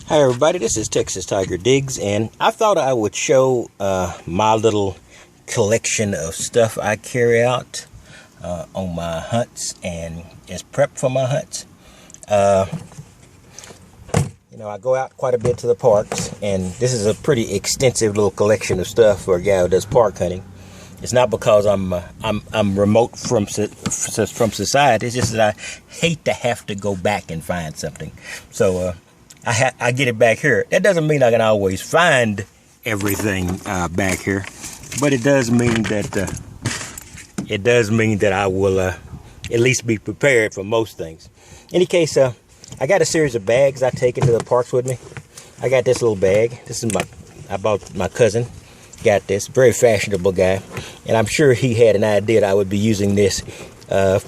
Hi everybody, this is Texas Tiger Diggs, and I thought I would show my little collection of stuff I carry out on my hunts and as prep for my hunts. I go out quite a bit to the parks, and this is a pretty extensive little collection of stuff for a guy who does park hunting. It's not because I'm remote from society. It's just that I hate to have to go back and find something. So I get it back here. That doesn't mean I can always find everything back here, but it does mean that I will at least be prepared for most things. In any case, I got a series of bags I take into the parks with me. I got this little bag. This is I bought my cousin. Got this very fashionable guy, and I'm sure he had an idea that I would be using this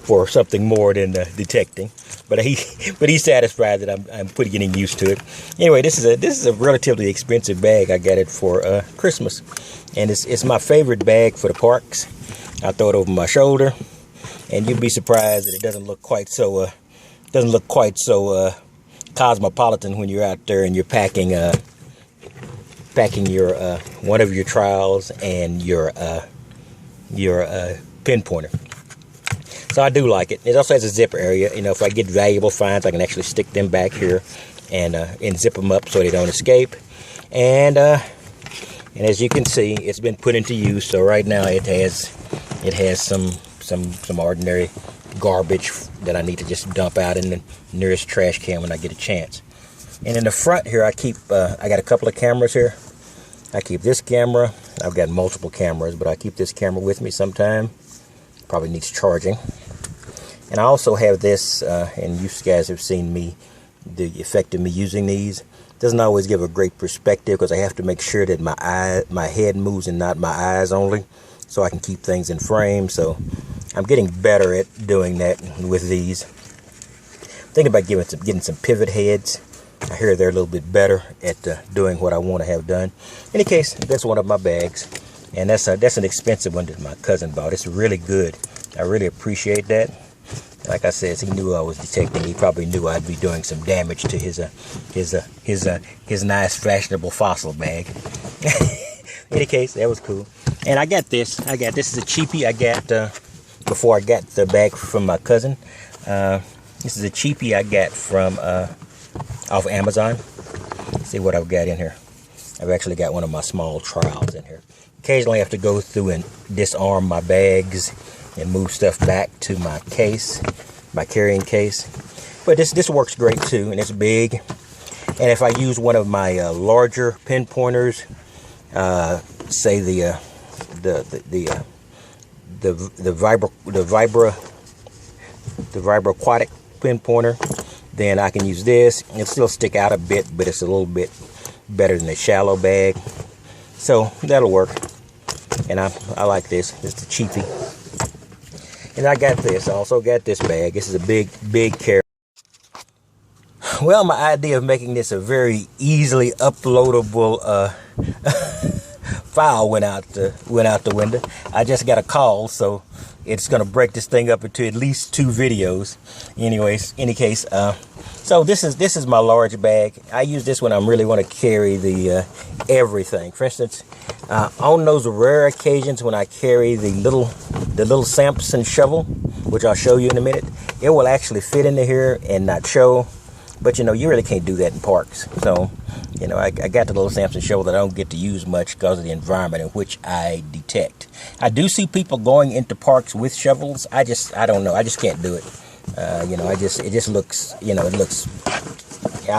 for something more than detecting. But he's satisfied that I'm getting used to it. Anyway, this is a relatively expensive bag. I got it for Christmas, and it's my favorite bag for the parks. I throw it over my shoulder, and you'd be surprised that it doesn't look quite so cosmopolitan when you're out there and you're packing your one of your trials and your pinpointer. So I do like it. It also has a zipper area. If I get valuable finds, I can actually stick them back here and zip them up so they don't escape. And as you can see, it's been put into use. So right now it has some ordinary garbage that I need to just dump out in the nearest trash can when I get a chance. And in the front here, I got a couple of cameras here. I keep this camera. I've got multiple cameras, but I keep this camera with me sometime. Probably needs charging. And I also have this, and you guys have seen the effect of me using these. Doesn't always give a great perspective because I have to make sure that my head moves and not my eyes only, so I can keep things in frame. So I'm getting better at doing that with these. Thinking about getting some pivot heads. I hear they're a little bit better at doing what I want to have done. In any case, that's one of my bags, and that's an expensive one that my cousin bought. It's really good. I really appreciate that. Like I said, he knew I was detecting. He probably knew I'd be doing some damage to his nice fashionable fossil bag. In any case, that was cool. And I got this. This is a cheapie I got before I got the bag from my cousin. This is a cheapie I got from off Amazon. Let's see what I've got in here. I've actually got one of my small trials in here. Occasionally I have to go through and disarm my bags and move stuff back to my case, my carrying case. But this works great too, and it's big. And if I use one of my larger pinpointers, say the Vibra Aquatic pinpointer, then I can use this. It'll still stick out a bit, but it's a little bit better than the shallow bag. So that'll work. And I like this. It's a cheapie. And I got this. I also got this bag. This is a big carry. Well, my idea of making this a very easily uploadable file went out the window. I just got a call, so it's gonna break this thing up into at least 2 videos. Anyways, any case, so this is my large bag. I use this when I really want to carry the everything. For instance, on those rare occasions when I carry the little Samson shovel, which I'll show you in a minute, it will actually fit into here and not show. But you really can't do that in parks. So I got the little Samson shovel that I don't get to use much because of the environment in which I detect. I do see people going into parks with shovels. I don't know. I just can't do it. It just looks, I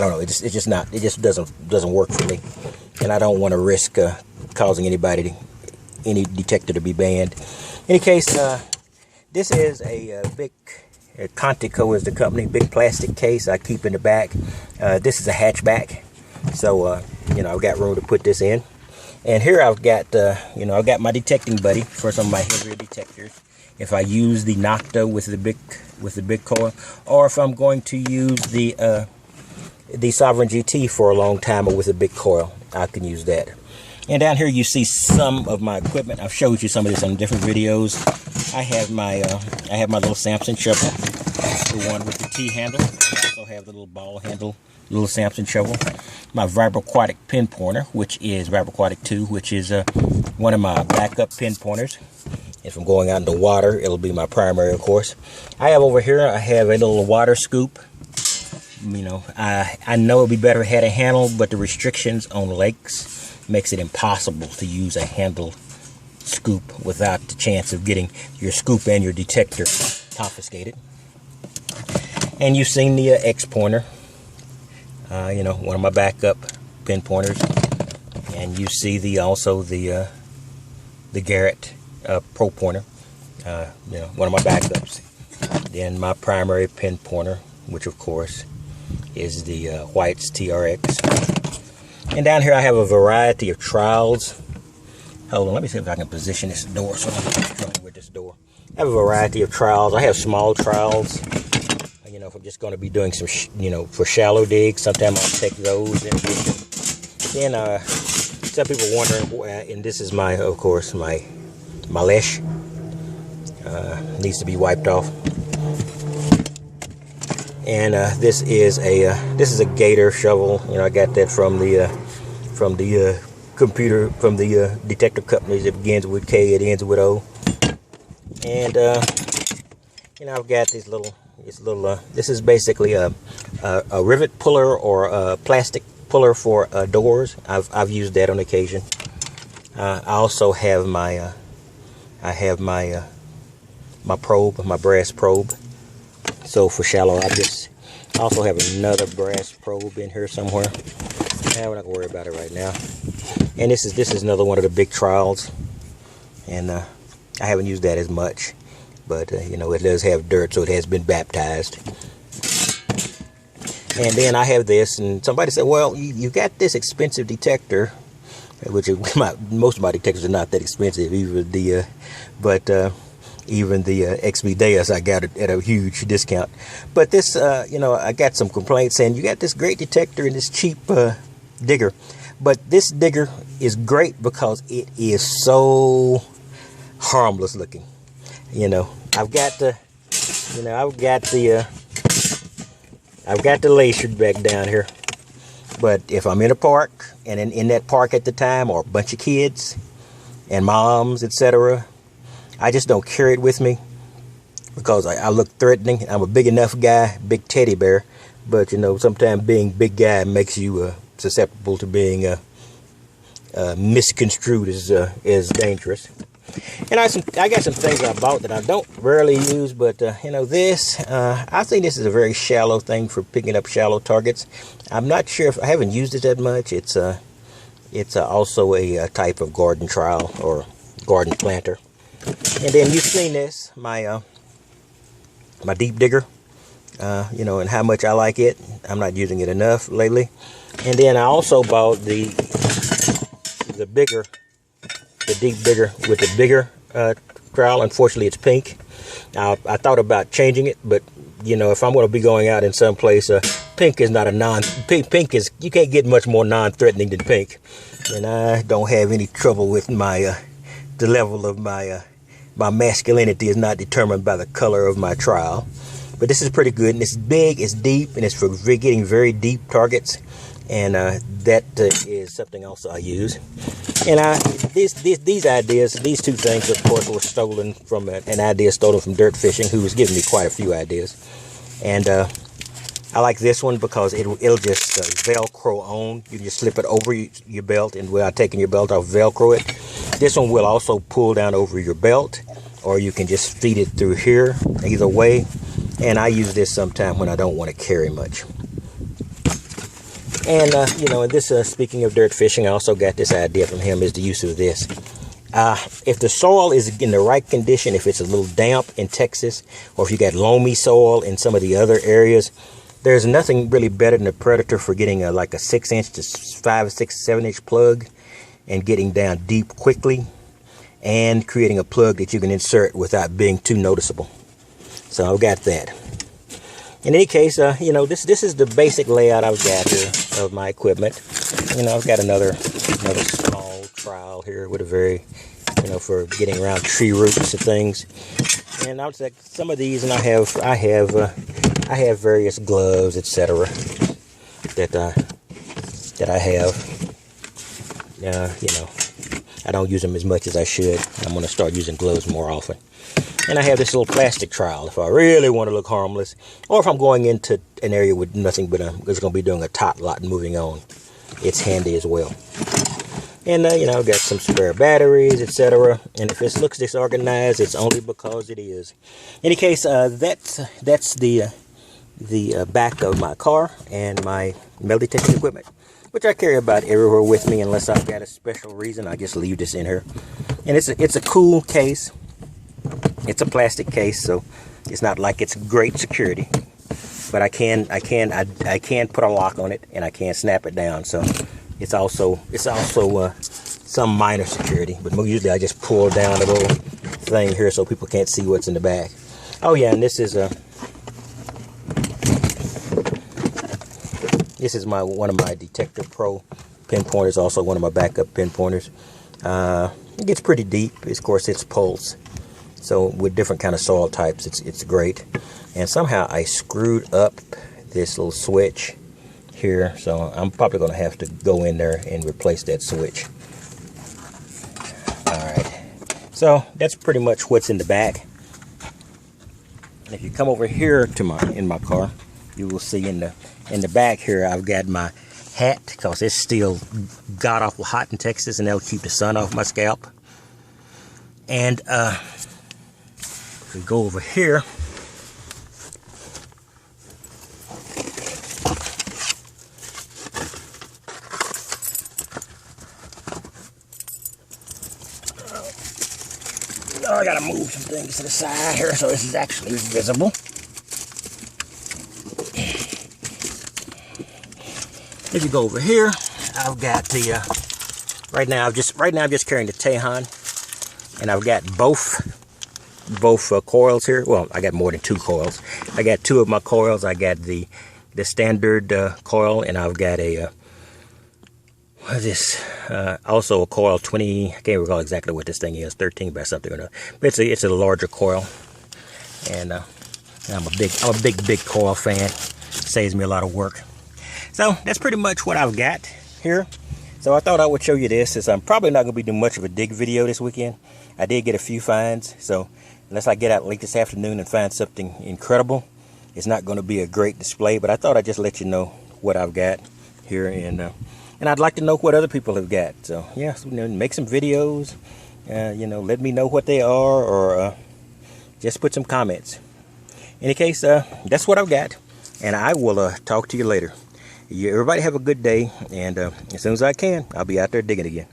don't know. It just doesn't work for me. And I don't want to risk causing any detector to be banned. In any case, this is a big, Contico is the company, big plastic case I keep in the back. This is a hatchback. So, I've got room to put this in. And here I've got, I've got my detecting buddy for some of my heavier detectors. If I use the Nocta with the big coil, or if I'm going to use the Sovereign GT for a long time or with a big coil, I can use that. And down here you see some of my equipment. I've showed you some of this on different videos. I have my little Samson shovel, the one with the T handle. I also have the little ball handle little Samson shovel. My Vibroquatic pin pointer, which is Vibroquatic 2, which is one of my backup pin pointers. If I'm going out in the water, it'll be my primary, of course. I have over here, I have a little water scoop. You know, I know it'd be better if it had a handle, but the restrictions on lakes makes it impossible to use a handle scoop without the chance of getting your scoop and your detector confiscated. And you've seen the X pointer, you know, one of my backup pin pointers. And you see the Garrett Pro pointer, you know, one of my backups. Then my primary pin pointer, which of course is the White's TRX. And down here I have a variety of trowels. Hold on, let me see if I can position this door so I'm not struggling with this door. I have a variety of trowels. I have small trowels. You know, if I'm just going to be doing some, you know, for shallow digs, sometimes I'll take those in addition. Then some people wondering, and this is my, of course, my leash. Needs to be wiped off. And this is a Gator shovel. You know, I got that from the computer, from the detector companies. It begins with K, it ends with O. And you know, I've got this little. This is basically a rivet puller or a plastic puller for doors. I've used that on occasion. I also have my my probe, my brass probe. So for shallow objects, I also have another brass probe in here somewhere. We're not gonna worry about it right now. And this is another one of the big trowels, and I haven't used that as much, but you know, it does have dirt, so it has been baptized. And then I have this, and somebody said, well, you got this expensive detector, which is most of my detectors are not that expensive, even the XB Deus I got it at a huge discount. But this, you know, I got some complaints saying you got this great detector and this cheap digger. But this digger is great because it is so harmless looking. You know, I've got the lacer back down here. But if I'm in a park, and in that park at the time, or a bunch of kids and moms, etc., I just don't carry it with me because I look threatening. I'm a big enough guy, big teddy bear, but you know, sometimes being big guy makes you susceptible to being misconstrued as dangerous. And I got some things I bought that I don't rarely use, but you know, this I think this is a very shallow thing for picking up shallow targets. I'm not sure if I haven't used it that much. It's also a type of garden trowel or garden planter. And then you've seen this, my deep digger, you know, and how much I like it. I'm not using it enough lately. And then I also bought the deep digger with the bigger trowel. Unfortunately, it's pink. Now, I thought about changing it, but you know, if I'm going to be going out in some place, pink is not pink is, you can't get much more non-threatening than pink. And I don't have any trouble with the level of my masculinity is not determined by the color of my trowel. But this is pretty good, and it's big, it's deep, and it's for getting very deep targets. And that is something else I use. And these ideas, these two things, of course, were stolen from an idea stolen from Dirt Fishing, who was giving me quite a few ideas. And I like this one because it'll just Velcro on. You can just slip it over your belt, and without taking your belt off, Velcro it. This one will also pull down over your belt, or you can just feed it through here. Either way. And I use this sometime when I don't want to carry much. And, you know, this, speaking of Dirt Fishing, I also got this idea from him, is the use of this. If the soil is in the right condition, if it's a little damp in Texas, or if you got loamy soil in some of the other areas, there's nothing really better than a Predator for getting like a 6-inch to 5, 6, 7-inch plug and getting down deep quickly and creating a plug that you can insert without being too noticeable. So I've got that. In any case, you know, this is the basic layout I've got here of my equipment. You know, I've got another small trowel here with a very, you know, for getting around tree roots and things. And I'll take some of these, and I have various gloves, etc. that I have. You know, I don't use them as much as I should. I'm going to start using gloves more often. And I have this little plastic trowel if I really want to look harmless, or if I'm going into an area with nothing but I'm just going to be doing a tot lot and moving on. It's handy as well. And you know, I've got some spare batteries, etc. And if it looks disorganized, it's only because it is. In any case, that's the back of my car and my metal detecting equipment, which I carry about everywhere with me unless I've got a special reason. I just leave this in here. And it's a cool case. It's a plastic case, so it's not like it's great security. But I can put a lock on it, and I can snap it down. So it's also some minor security. But usually I just pull down the little thing here so people can't see what's in the back. Oh yeah, and this is one of my Detector Pro pinpointers, also one of my backup pinpointers. It gets pretty deep. Of course, it's pulse. So with different kind of soil types, it's great. And somehow I screwed up this little switch here, so I'm probably going to have to go in there and replace that switch. Alright, so that's pretty much what's in the back. And if you come over here to in my car, you will see in the back here I've got my hat, because it's still god awful hot in Texas, and that'll keep the sun off my scalp. And if we go over here, I gotta move some things to the side here so this is actually visible. If you go over here, I've got the right now I'm just carrying the Tejon, and I've got both coils here. Well, I got more than two coils. I got two of my coils. I got the standard coil, and I've got a what is this? Also a coil 20. I can't recall exactly what this thing is. 13 by something or another. But it's a larger coil, and I'm a big coil fan. Saves me a lot of work. So that's pretty much what I've got here. So I thought I would show you this, since I'm probably not going to be doing much of a dig video this weekend. I did get a few finds, so unless I get out late this afternoon and find something incredible, it's not going to be a great display. But I thought I'd just let you know what I've got here, and I'd like to know what other people have got. So yeah, so, make some videos. Let me know what they are, or just put some comments. In any case, that's what I've got, and I will talk to you later. Everybody have a good day, and as soon as I can, I'll be out there digging again.